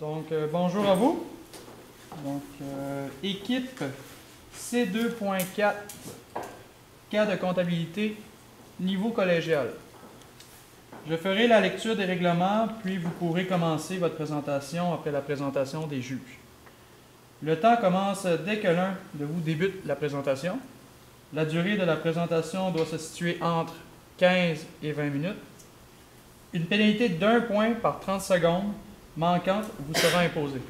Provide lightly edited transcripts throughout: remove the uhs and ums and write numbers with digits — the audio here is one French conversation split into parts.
Bonjour à vous. Équipe C2.4, cas de comptabilité, niveau collégial. Je ferai la lecture des règlements, puis vous pourrez commencer votre présentation après la présentation des juges. Le temps commence dès que l'un de vous débute la présentation. La durée de la présentation doit se situer entre 15 et 20 minutes. Une pénalité d'1 point par 30 secondes manquante vous sera imposée.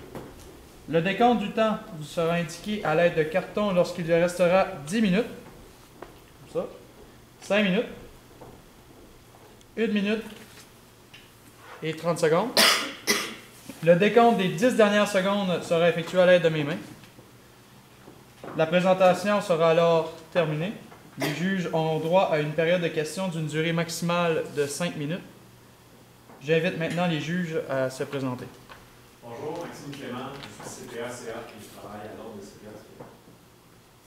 Le décompte du temps vous sera indiqué à l'aide de cartons lorsqu'il lui restera 10 minutes, comme ça, 5 minutes, 1 minute et 30 secondes. Le décompte des 10 dernières secondes sera effectué à l'aide de mes mains. La présentation sera alors terminée. Les juges auront droit à une période de questions d'une durée maximale de 5 minutes. J'invite maintenant les juges à se présenter. Bonjour, Maxime Clément, je suis CPA-CA et je travaille à l'ordre de CPA-CA.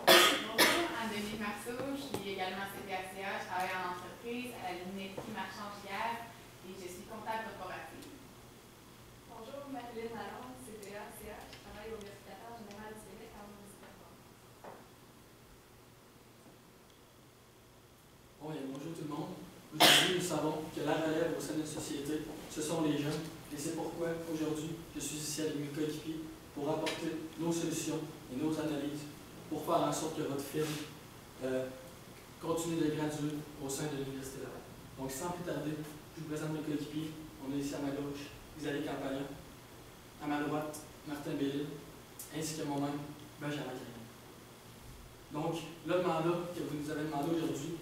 Bonjour, Anne-Denis Marceau, je suis également CPA-CA, je travaille en entreprise à la lunetterie Marchand Giard et je suis comptable corporative. Bonjour, Marilyn Lalonde, CPA-CA, je travaille au vérificateur général du Québec en Mauricie-Terrebonne. Bonjour tout le monde. Aujourd'hui, nous savons que la relève au sein de notre société, ce sont les jeunes, et c'est pourquoi aujourd'hui, je suis ici avec mes coéquipiers pour apporter nos solutions et nos analyses pour faire en sorte que votre firme continue de graduer au sein de l'Université Laval. Donc, sans plus tarder, je vous présente mes coéquipiers. On est ici à ma gauche, Xavier Campagna, à ma droite, Martin Bellil, ainsi que moi-même, Benjamin Carrier. Donc, le mandat que vous nous avez demandé aujourd'hui,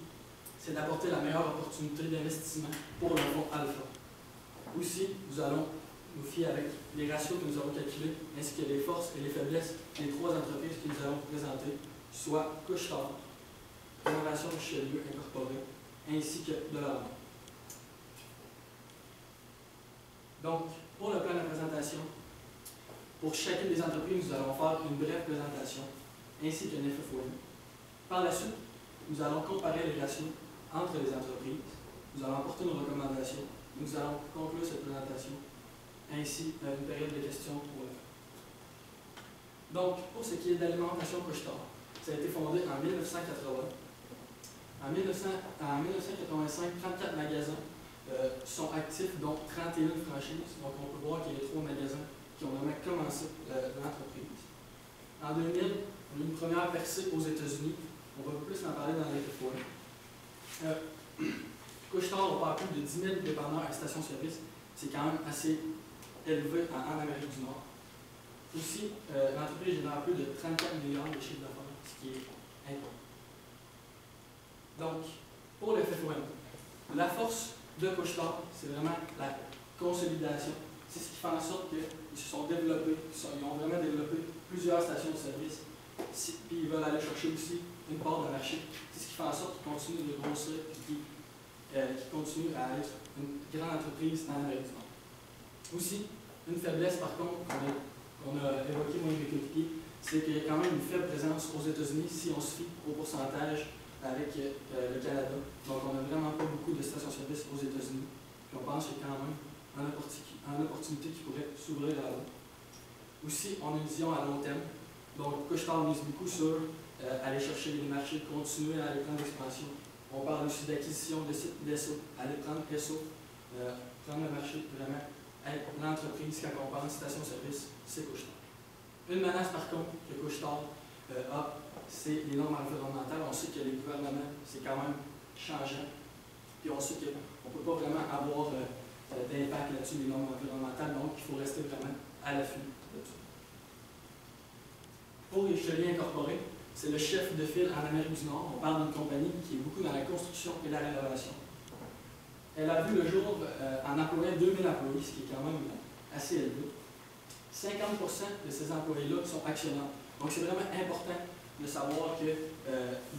c'est d'apporter la meilleure opportunité d'investissement pour le fonds Alpha. Aussi, nous allons nous fier avec les ratios que nous avons calculés, ainsi que les forces et les faiblesses des 3 entreprises que nous allons vous présenter, soit Couche-Tard, Rénovation Richelieu Incorporée, ainsi que de la banque. Donc, pour le plan de présentation, pour chacune des entreprises, nous allons faire une brève présentation, ainsi qu'un FFOI. Par la suite, nous allons comparer les ratios entre les entreprises, nous allons apporter nos recommandations, nous allons conclure cette présentation, ainsi une période de questions pour le faire. Donc, pour ce qui est d'alimentation Couche-Tard, ça a été fondé en 1980. En 1985, 34 magasins sont actifs, dont 31 franchises. Donc, on peut voir qu'il y a 3 magasins qui ont vraiment commencé l'entreprise. En 2000, on a eu une première percée aux États-Unis. On va plus en parler dans les fois. Couche-Tard a plus de 10 000 dépanneurs à station-service. C'est quand même assez élevé en Amérique du Nord. Aussi, l'entreprise génère plus de 34 milliards de chiffre d'affaires, ce qui est important. Donc, pour le FFOM, la force de Couche-Tard, c'est vraiment la consolidation. C'est ce qui fait en sorte qu'ils se sont développés, ils ont vraiment développé plusieurs stations de service, puis ils veulent aller chercher aussi une part de marché. C'est ce qui fait en sorte qu'ils continuent de grossir et qu'ils continuent à être une grande entreprise dans l'Amérique du Nord. Aussi, une faiblesse par contre qu'on a évoquée moi et mes coéquipiers, c'est qu'il y a quand même une faible présence aux États-Unis si on se fie au pourcentage avec le Canada. Donc on n'a vraiment pas beaucoup de stations-service aux États-Unis. Puis on pense qu'il y a quand même une opportunité qui pourrait s'ouvrir là-bas. Aussi, on a une vision à long terme. Donc, Couche-Tard mise beaucoup sur aller chercher les marchés, continuer à aller prendre l'expansion. On parle aussi d'acquisition de sites d'ESSO, aller prendre ESSO, prendre le marché, vraiment être l'entreprise quand on parle de station-service, c'est Couche-Tard. Une menace par contre que Couche-Tard a, c'est les normes environnementales. On sait que les gouvernements, c'est quand même changeant. Puis on sait qu'on ne peut pas vraiment avoir d'impact là-dessus, les normes environnementales, donc il faut rester vraiment à l'affût de tout. Pour Richelieu Incorporé, c'est le chef de file en Amérique du Nord. On parle d'une compagnie qui est beaucoup dans la construction et la rénovation. Elle a vu le jour en employant 2000 employés, ce qui est quand même assez élevé. 50% de ces employés-là sont actionnaires. Donc c'est vraiment important de savoir que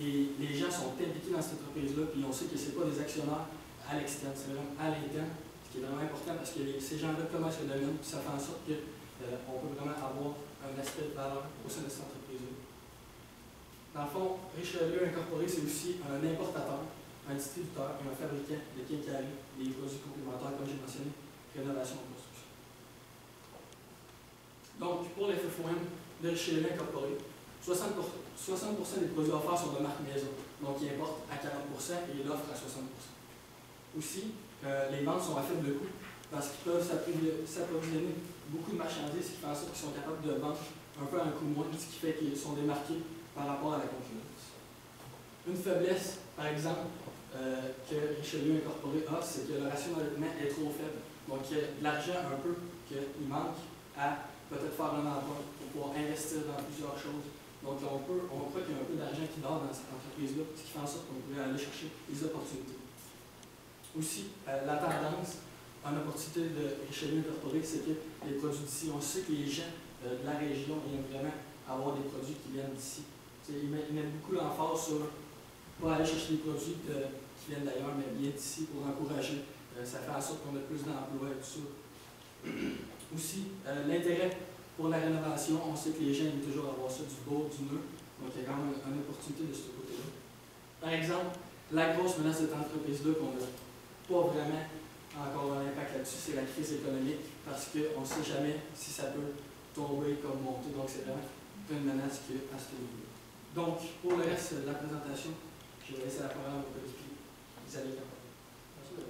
les gens sont impliqués dans cette entreprise-là, puis on sait que ce n'est pas des actionnaires à l'externe, c'est vraiment à l'interne, ce qui est vraiment important parce que ces gens-là commencent le domaine, puis ça fait en sorte qu'on peut vraiment avoir un aspect de valeur au sein de cette entreprise-là. Dans le fond, Richelieu Incorporé, c'est aussi un importateur, un distributeur et un fabricant de quincaillerie, des produits complémentaires, comme j'ai mentionné, rénovation et construction. Donc, pour les FFOM de Richelieu Incorporé, 60% des produits offerts sont de marque maison, donc ils importent à 40% et ils l'offrent à 60%. Aussi, les ventes sont à faible coût parce qu'ils peuvent s'approvisionner beaucoup de marchandises, ce qui fait en sorte qu'ils sont capables de vendre un peu à un coût moins, ce qui fait qu'ils sont démarqués par rapport à la concurrence. Une faiblesse, par exemple, que Richelieu Incorporé a, c'est que le ratio d'endettement est trop faible. Donc, il y a de l'argent un peu qu'il manque à peut-être faire un emprunt pour pouvoir investir dans plusieurs choses. Donc, on croit qu'il y a un peu d'argent qui dort dans cette entreprise-là, ce qui fait en sorte qu'on pourrait aller chercher des opportunités. Aussi, la tendance en opportunité de Richelieu Incorporé, c'est que les produits d'ici, on sait que les gens de la région aiment vraiment avoir des produits qui viennent d'ici. Ils mettent beaucoup l'emphase sur pas aller chercher des produits qui viennent d'ailleurs, mais bien d'ici pour encourager. Ça fait en sorte qu'on a plus d'emplois et tout ça. Aussi, l'intérêt pour la rénovation, on sait que les gens aiment toujours avoir ça du beau, du neuf, donc il y a quand même une opportunité de ce côté-là. Par exemple, la grosse menace de cette entreprise-là qu'on n'a pas vraiment encore un impact là-dessus, c'est la crise économique, parce qu'on ne sait jamais si ça peut tomber comme monter, donc c'est vraiment une menace qui est à ce niveau-là. Donc, pour le reste de la présentation, je vais laisser la parole à vos petits Xavier Campbell. Merci de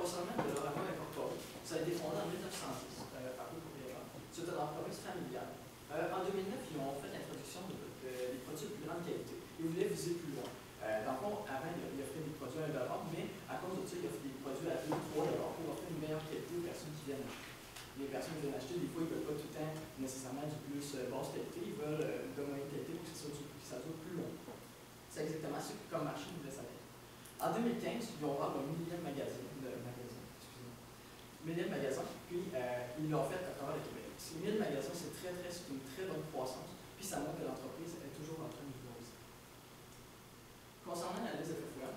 concernant Dollarama Incorporé, ça a été fondé en 1906 par le propriétaire. C'est une entreprise familiale. En 2009, ils ont fait l'introduction des produits de plus grande qualité. Ils voulaient viser plus loin. Dans le fond, avant, ils offraient des produits à $1, mais à cause de ça, ils offrent des produits à $2 ou $3 pour offrir une meilleure qualité aux personnes qui viennent acheter. Les personnes qui viennent acheter, des fois, ils ne veulent pas tout le temps nécessairement du plus basse qualité, ils veulent de moyenne qualité pour que ça dure plus long. C'est exactement ce que comme marché ils voulaient savoir. En 2015, ils ont ouvert un millième magasin, millième magasin, puis ils l'ont fait à travers le Québec. Ces 1000 magasins, c'est une très bonne croissance, puis ça montre que l'entreprise est toujours en train de grossir. Concernant la liste de FFOM,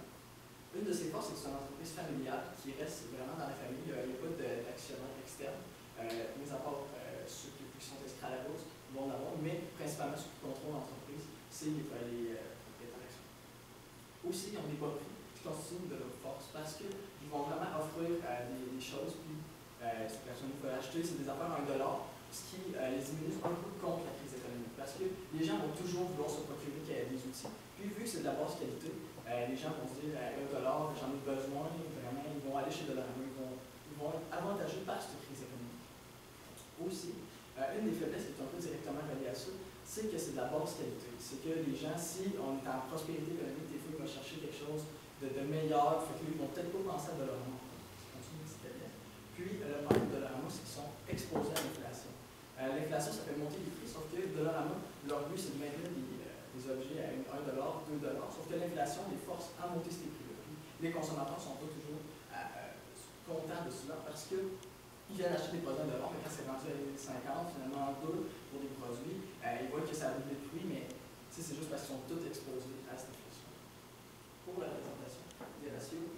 une de ses forces, c'est que c'est une entreprise familiale qui reste vraiment dans la famille. Il n'y a pas d'actionnaire externe, mis à part ceux qui sont inscrits à la bourse, ils vont l'avoir, mais principalement ceux qui contrôlent l'entreprise, c'est les propriétaires d'actions. Aussi, ils ont des bas prix qui constituent de leur force parce qu'ils vont vraiment offrir des choses, puis ces personnes peuvent acheter, c'est des affaires à $1, ce qui les immunise un peu contre la crise économique. Parce que les gens vont toujours vouloir se procurer des outils. Puis vu que c'est de la basse qualité, les gens vont se dire $1, j'en ai besoin, vraiment, ils vont aller chez Dollarama, ils vont être avantagés par cette crise économique. Aussi, une des faiblesses qui est un peu directement reliée à ça, c'est que c'est de la basse qualité. C'est que les gens, si on est en prospérité économique, des fois ils vont chercher quelque chose de meilleur, fait qu'ils vont peut-être pas penser à Dollarama. Puis le problème de Dollarama, c'est qu'ils sont exposés à l'inflation. L'inflation, ça fait monter les prix, sauf que Dollarama, leur but, c'est de maintenir des objets à $1, $2, sauf que l'inflation les force à monter ces prix-là. Les consommateurs ne sont pas toujours contents de cela parce qu'ils viennent acheter des produits à $1, mais quand c'est vendu à 50, finalement en $2 pour des produits, ils voient que ça a doublé de prix, mais c'est juste parce qu'ils sont tous exposés à cette inflation. Pour la présentation des ratios,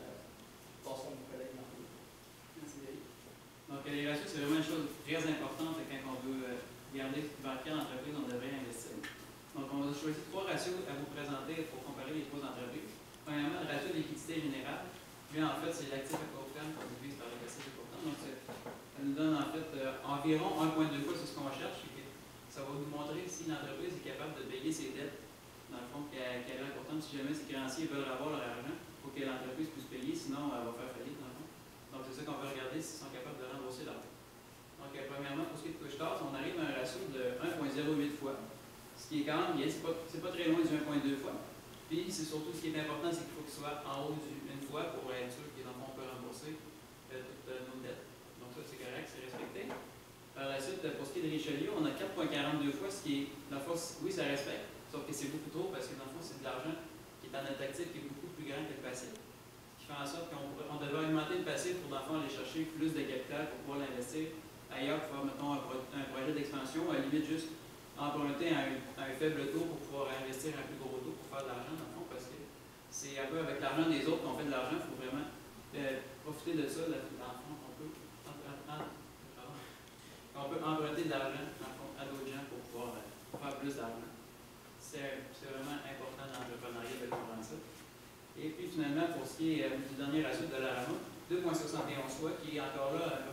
passons à mon collègue Marie. Merci. Donc, les ratios, c'est vraiment une chose très importante quand on veut regarder vers quelle entreprise on devrait investir. Donc, on va choisir 3 ratios à vous présenter pour comparer les 3 entreprises. Premièrement, le ratio de liquidité générale. Lui, en fait, c'est l'actif à court terme qu'on divise par le passif à court terme. Donc, ça nous donne en fait environ 1,2 fois sur ce qu'on cherche. Ça va nous montrer si l'entreprise est capable de payer ses dettes, dans le fond, qu'elle est à court terme. Si jamais ses créanciers veulent avoir leur argent, il faut que l'entreprise puisse payer, sinon elle va faire faillite, dans le fond. Donc, c'est ça qu'on veut regarder s'ils sont capables de rembourser l'argent. Donc, premièrement, pour ce qui est de Couche-Tard, on arrive à un ratio de 1,08 fois, ce qui est quand même bien, c'est pas très loin du 1,2 fois. Puis, c'est surtout ce qui est important, c'est qu'il faut qu'il soit en haut d'une fois pour être sûr qu'on peut rembourser toutes nos dettes. Donc, ça, c'est correct, c'est respecté. Par la suite, pour ce qui est de Richelieu, on a 4,42 fois, ce qui est, dans le fond, oui, ça respecte, sauf que c'est beaucoup trop parce que, dans le fond, c'est de l'argent qui est en net actif qui est beaucoup plus grand que le passif. Qui fait en sorte qu'on devait augmenter le passif pour, dans le fond, aller chercher plus de capital pour pouvoir l'investir ailleurs, pour faire, mettons, un projet d'expansion, à la limite juste emprunter à un faible taux pour pouvoir investir un plus gros taux pour faire de l'argent, dans le fond, parce que c'est un peu avec l'argent des autres qu'on fait de l'argent, il faut vraiment profiter de ça, dans le fond, on peut emprunter de l'argent, dans le fond, à d'autres gens pour pouvoir faire plus d'argent. C'est vraiment important dans l'entrepreneuriat de comprendre ça. Et puis finalement, pour ce qui est du dernier ratio de Dollarama, 2,71 fois, qui est encore là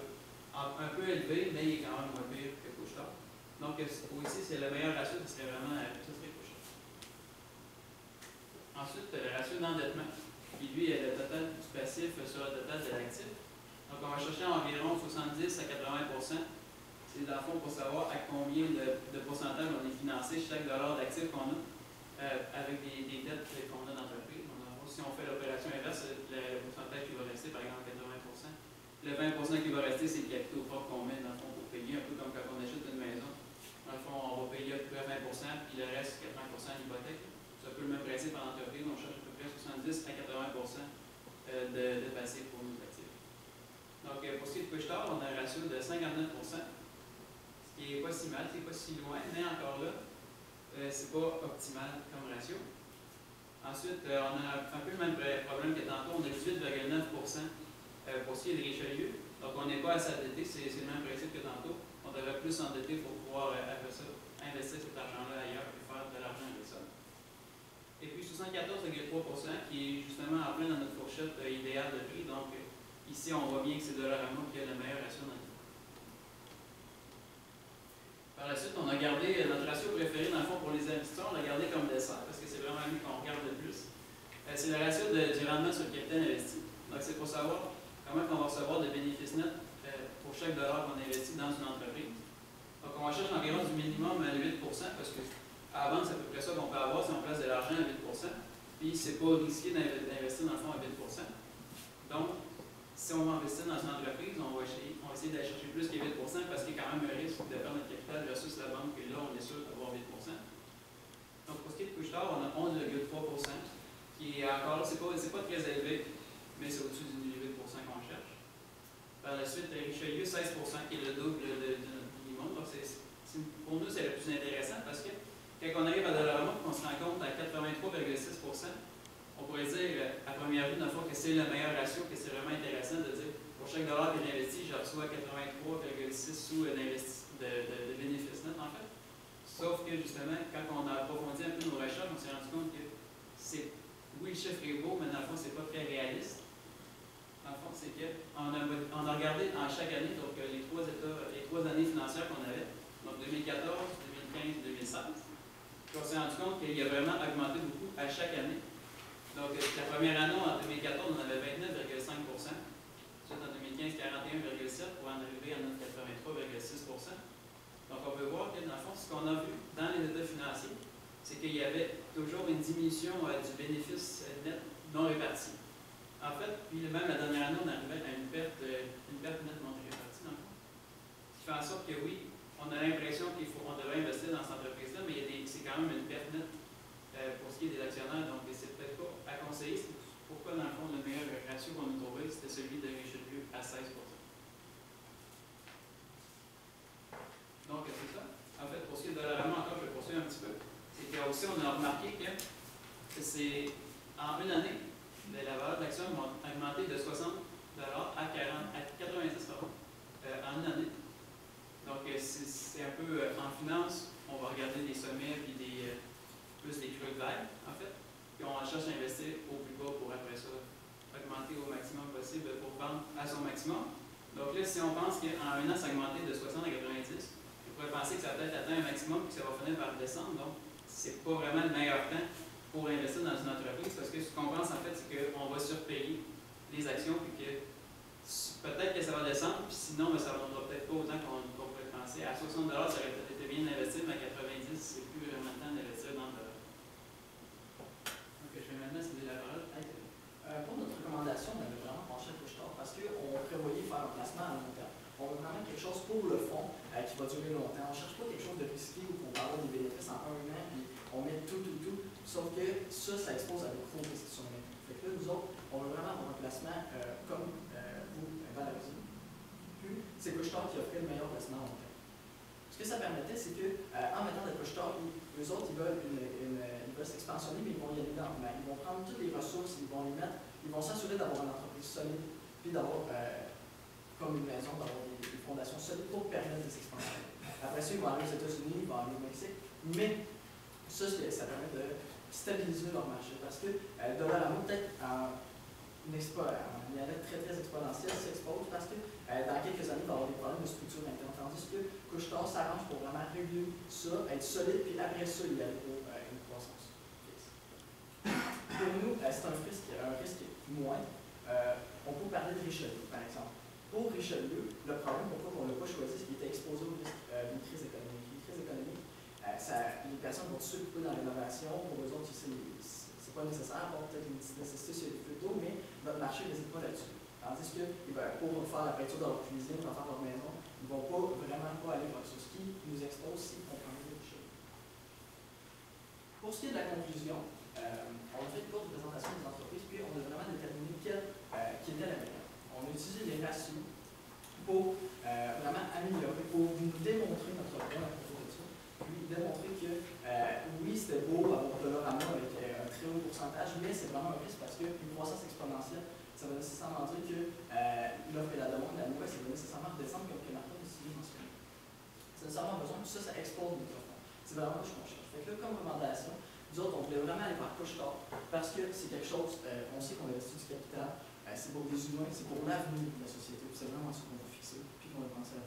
un peu élevé, mais il est quand même moins pire que Couche-Tard. Donc, ici, c'est le meilleur ratio, ce serait vraiment ça serait Couche-Tard. Ensuite, le ratio d'endettement, qui lui est le total du passif sur le total de l'actif. Donc, on va chercher environ 70 à 80 %. C'est dans le fond pour savoir à combien de pourcentage on est financé chaque dollar d'actif qu'on a avec des dettes qu'on a d'entreprise. Si on fait l'opération inverse, le pourcentage qui va rester, par exemple 80 %. Le 20 % qui va rester, c'est le capitaux propres qu'on met dans le fond pour payer, un peu comme quand on achète une maison. Dans le fond, on va payer à peu près 20 %, puis le reste, 80 % d'hypothèque. C'est un peu le même principe en entreprise, on cherche à peu près 70 à 80 % de passif pour nos actifs. Donc, pour ce qui est de Couche-Tard, on a un ratio de 59 %, ce qui n'est pas si mal, c'est pas si loin, mais encore là, c'est pas optimal comme ratio. Ensuite, on a un peu le même problème que tantôt, on a 18,9 % pour ce qui est de Richelieu. Donc, on n'est pas assez endetté, c'est le même principe que tantôt. On devrait plus s'endetter pour pouvoir, après ça, investir cet argent-là ailleurs et faire de l'argent avec ça. Et puis 74,3 % qui est justement en plein dans notre fourchette idéale de prix. Donc, ici, on voit bien que c'est Dollarama qui a le meilleur ratio dans le temps. Par la suite, on a gardé notre ratio préféré, dans le fond, pour les investisseurs, on l'a gardé comme dessert, parce que c'est vraiment lui qu'on regarde le plus. C'est le ratio du rendement sur le capital investi. Donc, c'est pour savoir comment on va recevoir des bénéfices nets pour chaque dollar qu'on investit dans une entreprise. Donc, on recherche environ du minimum à 8 % parce que à la banque, c'est à peu près ça qu'on peut avoir si on place de l'argent à 8 %. Puis, c'est pas risqué d'investir dans le fond à 8 %. Donc, si on va investir dans une entreprise, on va essayer d'aller chercher plus que 8 % parce qu'il y a quand même un risque de perdre notre capital versus la banque, et là, on est sûr d'avoir 8 %. Donc, pour ce qui est de Couche-Tard, on a 11,3 %, qui est encore, c'est pas très élevé, mais c'est au-dessus du 8 % qu'on cherche. Par la suite, Richelieu, 16 %, qui est le double de notre minimum. Donc, pour nous, c'est le plus intéressant parce que quand on arrive à Dollarama, on se rend compte à 83,6 %, on pourrait dire à première vue, dans le fond, que c'est le meilleur ratio, que c'est vraiment intéressant de dire pour chaque dollar que j'investis, je reçois 83,6 sous de bénéfices nets, en fait. Sauf que, justement, quand on a approfondi un peu nos recherches, on s'est rendu compte que oui, le chiffre est beau, mais dans le fond, c'est pas très réaliste. Dans le fond, c'est qu'on a regardé en chaque année, donc les trois années financières qu'on avait, donc 2014, 2015, 2016. Puis on s'est rendu compte qu'il a vraiment augmenté beaucoup à chaque année. Donc, la première année, en 2014, on avait 29,5 %. Ensuite, en 2015, 41,7 % pour en arriver à notre 83,6 %. Donc, on peut voir que, dans le fond, ce qu'on a vu dans les états financiers, c'est qu'il y avait toujours une diminution du bénéfice net non réparti. En fait, puis même la dernière année, on arrivait à une perte nette non répartie, dans le fond. Ce qui fait en sorte que oui, on a l'impression qu'on devrait investir dans cette entreprise-là, mais c'est quand même une perte nette pour ce qui est des actionnaires, donc c'est peut-être pas à conseiller. C'est pourquoi, dans le fond, le meilleur ratio qu'on a trouvé, c'était celui de Richelieu à 16 %. Donc, c'est ça. En fait, pour ce qui est de Dollarama, encore, je vais poursuivre un petit peu. C'est qu'aussi, on a remarqué que c'est en une année, la valeur de l'action va augmenter de 60 $ à 90 $ en une année. Donc, c'est un peu en finance, on va regarder des sommets puis plus des creux de vague, en fait. Puis on cherche à investir au plus bas pour après ça augmenter au maximum possible pour vendre à son maximum. Donc là, si on pense qu'en un an, ça a augmenté de 60 à 90, on pourrait penser que ça a peut-être atteint un maximum puis que ça va finir par descendre. Donc, c'est pas vraiment le meilleur temps pour investir dans une entreprise parce que ce qu'on pense, en fait, c'est qu'on va surpayer les actions puis que peut-être que ça va descendre, puis sinon, ça ne vaudra peut-être pas autant qu'on pourrait penser. À 60 $, ça aurait peut-être été bien d'investir, mais à 90, c'est plus vraiment le temps d'investir dans le dollar. Donc, je vais maintenant céder la parole. Pour notre recommandation, on avait vraiment penché à Couche-Tard parce qu'on prévoyait faire un placement à long terme. On veut vraiment quelque chose pour le fond qui va durer longtemps. On ne cherche pas quelque chose de risqué où on va avoir des bénéfices en un an, puis on met tout. Sauf que ça expose à de gros risques sur le même. Fait que là, nous autres, on veut vraiment avoir un placement comme vous, valorisé. Puis, c'est Couche-Tard qui offrait le meilleur placement à long terme. Ce que ça permettait, c'est qu'en mettant de Couche-Tard, eux autres, ils veulent s'expansionner, mais ils vont y aller lentement. Ils vont prendre toutes les ressources, ils vont les mettre, ils vont s'assurer d'avoir une entreprise solide, puis d'avoir, comme une maison, d'avoir des fondations solides pour permettre de s'expanser. Après ça, ils vont aller aux États-Unis, ils vont aller au Mexique, mais ça permet de stabiliser leur marché. Parce que Dollarama, peut-être en y allant très explorateur, exponentielle s'expose parce que dans quelques années, il va y avoir des problèmes de structure interne. Tandis que Couche-Tard s'arrange pour vraiment réguler ça, être solide, puis après ça, il y a une croissance fixe. Pour nous, c'est un risque moins. On peut parler de Richelieu, par exemple. Pour Richelieu, le problème, pourquoi on ne l'a pas choisi, c'est qu'il était exposé au risque d'une crise économique. Une crise économique, les personnes vont tout de suite couper dans l'innovation. Pour eux autres, c'est pas nécessaire, bon, peut-être une petite nécessité sur les photos, mais notre marché n'hésite pas là-dessus. Tandis que pour faire la peinture dans leur cuisine, pour faire leur maison, ils ne vont vraiment pas aller vers ça. Ce qui nous expose si on prend des choses. Pour ce qui est de la conclusion, on a fait une courte présentation des entreprises, puis on a vraiment déterminé qui était la meilleure. On a utilisé des ratios pour vraiment améliorer, pour nous démontrer notre point à propos de ça, puis démontrer que oui, c'était beau avoir de l'orama avec un très haut pourcentage, mais c'est vraiment un risque parce qu'une croissance exponentielle, ça va nécessairement dire que l'offre et la demande, la nouvelle, ça va nécessairement redescendre comme que Martin a aussi mentionné. C'est nécessairement besoin, puis ça explose le microphone. C'est vraiment ce qu'on cherche. Fait que là, comme recommandation, nous autres, on voulait vraiment aller vers Couche-Tard parce que c'est quelque chose, on sait qu'on investit du capital, c'est pour des humains, c'est pour l'avenir de la société. C'est vraiment ce qu'on va fixer, puis qu'on va penser à